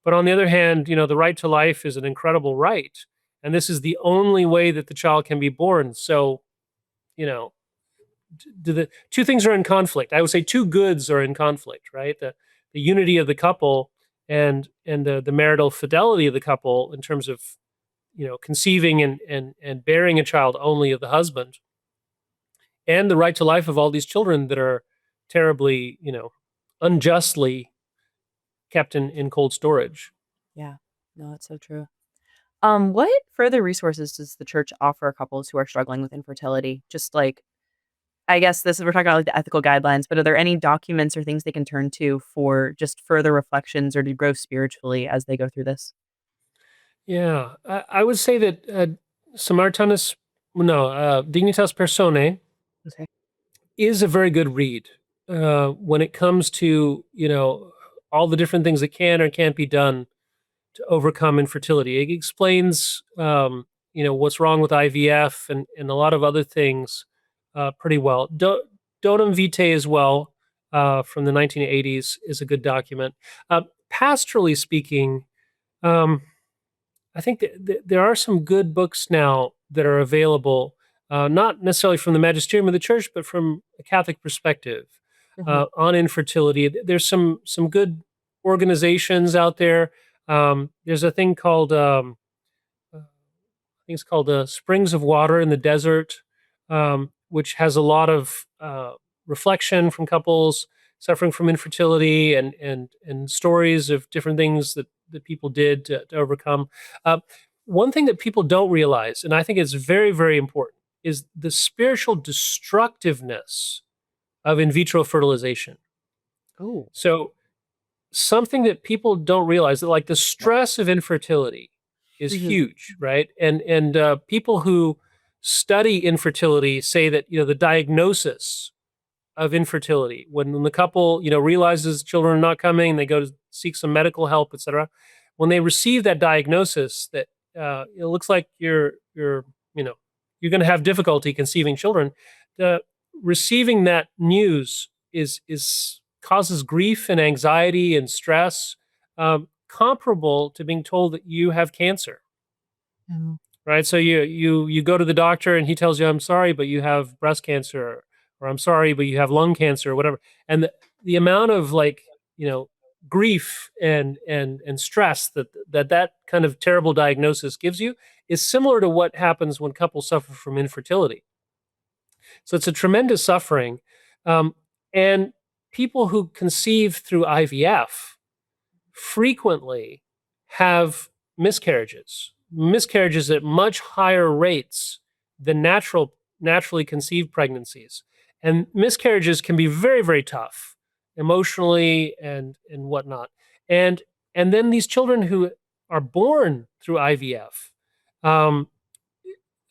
but on the other hand, the right to life is an incredible right, and this is the only way that the child can be born. So, you know, the two things are in conflict. I would say two goods are in conflict, right? The unity of the couple and the marital fidelity of the couple in terms of conceiving and bearing a child only of the husband, and the right to life of all these children that are terribly, unjustly kept in cold storage. Yeah. No, that's so true. What further resources does the church offer couples who are struggling with infertility? Just like, I guess we're talking about like the ethical guidelines, but are there any documents or things they can turn to for just further reflections or to grow spiritually as they go through this? Yeah, I would say that Samaritanus, no, Dignitas Personae Okay. is a very good read when it comes to all the different things that can or can't be done to overcome infertility. It explains what's wrong with IVF and a lot of other things pretty well. Donum Vitae as well from the 1980s is a good document. Pastorally speaking, um, I think there are some good books now that are available, not necessarily from the magisterium of the church, but from a Catholic perspective Mhm. on infertility. There's some good organizations out there. There's a thing called I think it's called Springs of Water in the Desert, which has a lot of reflection from couples suffering from infertility and stories of different things that people did to overcome. Uh, One thing that people don't realize, and I think it's very, very important, is the spiritual destructiveness of in vitro fertilization. Oh. So something that people don't realize that like the stress of infertility is Mhm. huge, right? And people who study infertility say that the diagnosis of infertility when the couple realizes children are not coming, they go to seek some medical help, etc. When they receive that diagnosis that it looks like you know you're going to have difficulty conceiving children, the receiving that news is causes grief and anxiety and stress, comparable to being told that you have cancer, Oh. right? So you go to the doctor and he tells you, I'm sorry, but you have breast cancer, or I'm sorry, but you have lung cancer, or whatever. And the amount of like, you know, grief and stress that kind of terrible diagnosis gives you is similar to what happens when couples suffer from infertility. So it's a tremendous suffering. Um, and people who conceive through IVF frequently have miscarriages at much higher rates than naturally conceived pregnancies. And miscarriages can be very, very tough emotionally and whatnot. And then these children who are born through IVF, um,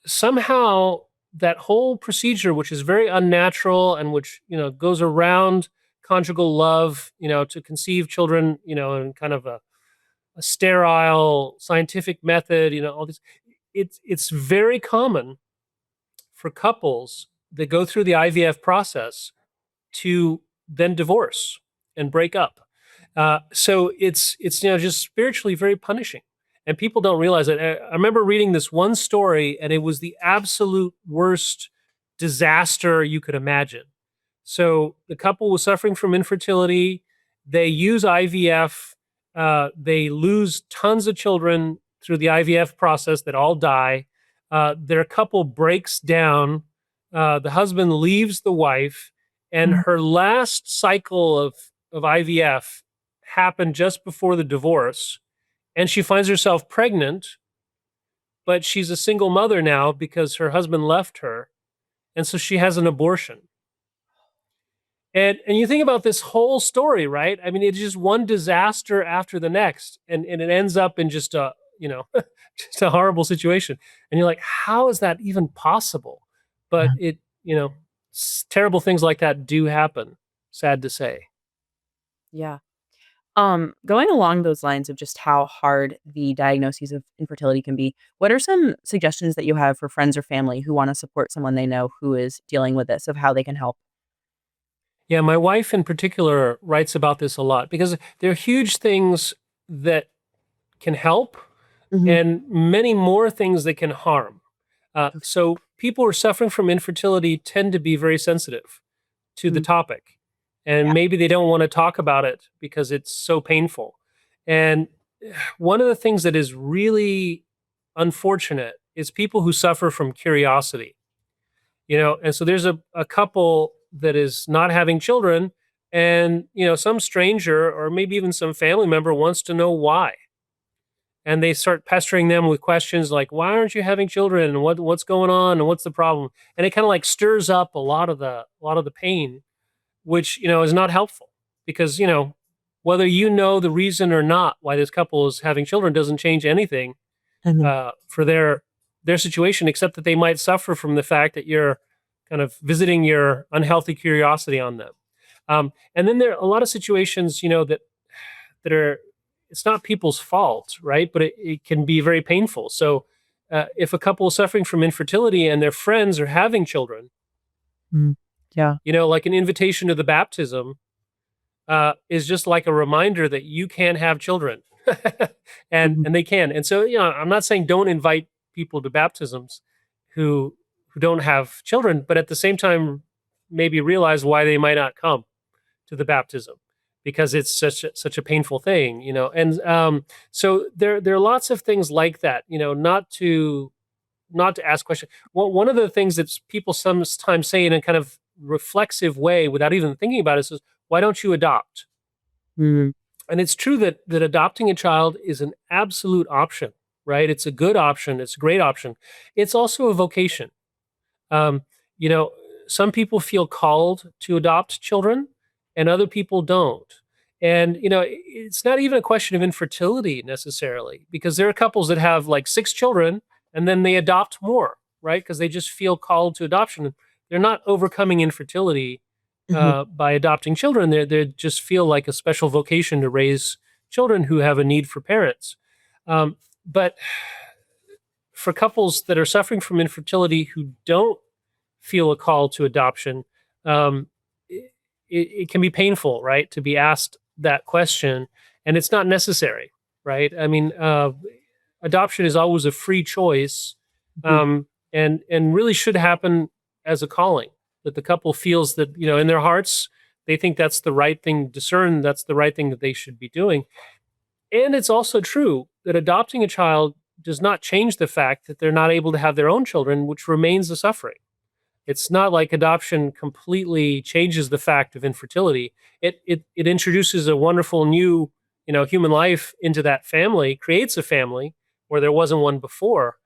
somehow that whole procedure, which is very unnatural and which, goes around conjugal love, to conceive children, in kind of a sterile scientific method, all this, it's very common for couples that go through the IVF process to then divorce and break up. So it's just spiritually very punishing, and people don't realize it. I remember reading this one story, and it was the absolute worst disaster you could imagine. So the couple was suffering from infertility. They use IVF. They lose tons of children through the IVF process that all die. Their couple breaks down. The husband leaves the wife, and Mhm. her last cycle of IVF happened just before the divorce. And she finds herself pregnant, but she's a single mother now because her husband left her. And so she has an abortion. And you think about this whole story, right? I mean, it's just one disaster after the next, and it ends up in just a, just a horrible situation. And you're like, how is that even possible? But terrible things like that do happen, sad to say. Yeah. Going along those lines of just how hard the diagnoses of infertility can be, what are some suggestions that you have for friends or family who want to support someone they know who is dealing with this, of how they can help? Yeah, my wife in particular writes about this a lot because there are huge things that can help Mhm. and many more things that can harm. Okay. So people who are suffering from infertility tend to be very sensitive to the Mm. topic, and Yeah. maybe they don't want to talk about it because it's so painful. And one of the things that is really unfortunate is people who suffer from curiosity, and so there's a couple that is not having children, and some stranger or maybe even some family member wants to know why, and they start pestering them with questions like, why aren't you having children, and what's going on, and what's the problem, and it kind of like stirs up a lot of the pain, which is not helpful, because whether the reason or not why this couple is having children doesn't change anything Mhm. for their situation, except that they might suffer from the fact that you're kind of visiting your unhealthy curiosity on them. And then there are a lot of situations, that are, it's not people's fault, right? But it can be very painful. So if a couple is suffering from infertility and their friends are having children, Mm. Yeah. like an invitation to the baptism is just like a reminder that you can have children, and Mhm. they can. And so, I'm not saying don't invite people to baptisms who don't have children, but at the same time, maybe realize why they might not come to the baptism, because it's such a painful thing, And so there are lots of things like that, not to ask questions. Well, one of the things that people sometimes say in a kind of reflexive way without even thinking about it is, why don't you adopt? Mm. And it's true that adopting a child is an absolute option, right? It's a good option. It's a great option. It's also a vocation. Um, you know, some people feel called to adopt children, and other people don't. And it's not even a question of infertility necessarily, because there are couples that have like 6 children and then they adopt more, right? Because they just feel called to adoption. They're not overcoming infertility Mhm. by adopting children. They just feel like a special vocation to raise children who have a need for parents. But for couples that are suffering from infertility who don't feel a call to adoption, um, it can be painful, right, to be asked that question, and it's not necessary, right? I mean, adoption is always a free choice, Mhm. and really should happen as a calling, that the couple feels that in their hearts they think that's the right thing, discern that's the right thing that they should be doing. And it's also true that adopting a child does not change the fact that they're not able to have their own children, which remains a suffering. It's not like adoption completely changes the fact of infertility. It introduces a wonderful new, human life into that family, creates a family where there wasn't one before,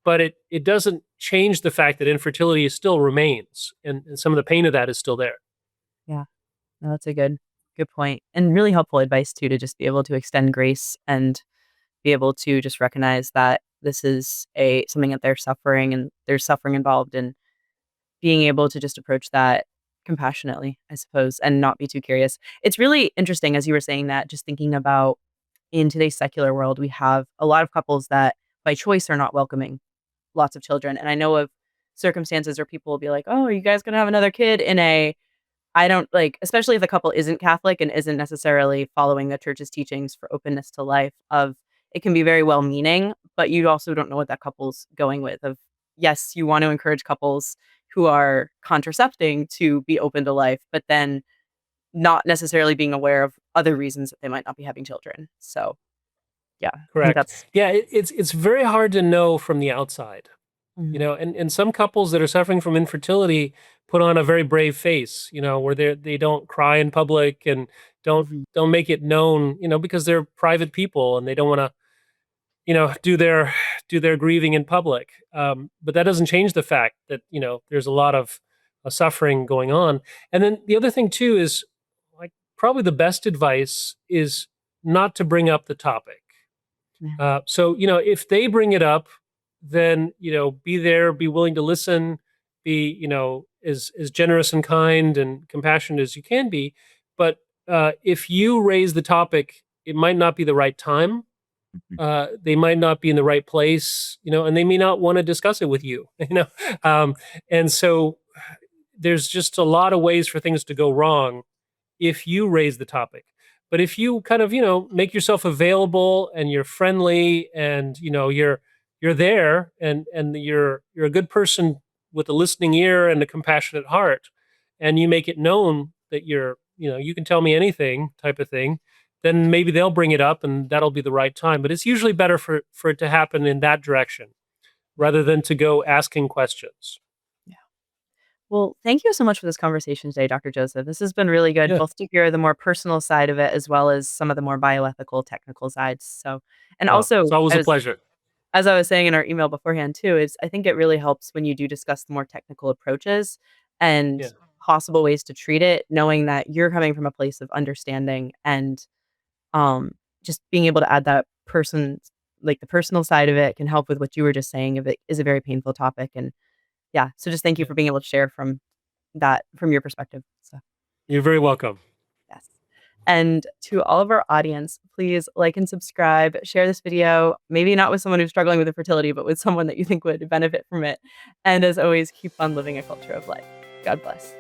but it doesn't change the fact that infertility still remains, and some of the pain of that is still there. Yeah. No, that's a good point, and really helpful advice too, to just be able to extend grace and be able to just recognize that this is something that they're suffering and there's suffering involved, and being able to just approach that compassionately, I suppose, and not be too curious. It's really interesting as you were saying that, just thinking about in today's secular world, we have a lot of couples that by choice are not welcoming lots of children. And I know of circumstances where people will be like, "Oh, are you guys gonna have another kid?" I don't like, especially if the couple isn't Catholic and isn't necessarily following the church's teachings for openness to life, of it can be very well meaning, but you also don't know what that couple's going with. Of yes, you want to encourage couples who are contracepting to be open to life, but then not necessarily being aware of other reasons that they might not be having children. So yeah, I think Correct. that's Yeah, it's very hard to know from the outside, Mhm, and some couples that are suffering from infertility put on a very brave face, where they don't cry in public and don't mhm, don't make it known, because they're private people and they don't want to, do their grieving in public. But that doesn't change the fact that there's a lot of suffering going on. And then the other thing too is, like, probably the best advice is not to bring up the topic. yeah, So, if they bring it up, then, be there, be willing to listen, be, as generous and kind and compassionate as you can be. But if you raise the topic, it might not be the right time. mhm, They might not be in the right place, and they may not want to discuss it with you, um, and so there's just a lot of ways for things to go wrong if you raise the topic. But if you kind of, make yourself available and you're friendly and you're there and you're a good person with a listening ear and a compassionate heart, and you make it known that you can tell me anything type of thing, then maybe they'll bring it up and that'll be the right time. But it's usually better for it to happen in that direction rather than to go asking questions. yeah. Well, thank you so much for this conversation today, Dr. Joseph. This has been really good, Yeah. both to hear the more personal side of it as well as some of the more bioethical, technical sides. So, and It's also, always a pleasure. as I was saying in our email beforehand too, is I think it really helps when you do discuss the more technical approaches and Yeah. possible ways to treat it, knowing that you're coming from a place of understanding and um, just being able to add that person, like the personal side of it, can help with what you were just saying. If it is a very painful topic, and yeah, so just thank you Yeah. for being able to share from your perspective. So You're very welcome. yes. And to all of our audience, please like and subscribe, share this video, maybe not with someone who's struggling with infertility, but with someone that you think would benefit from it. And as always, keep on living a culture of life. God bless.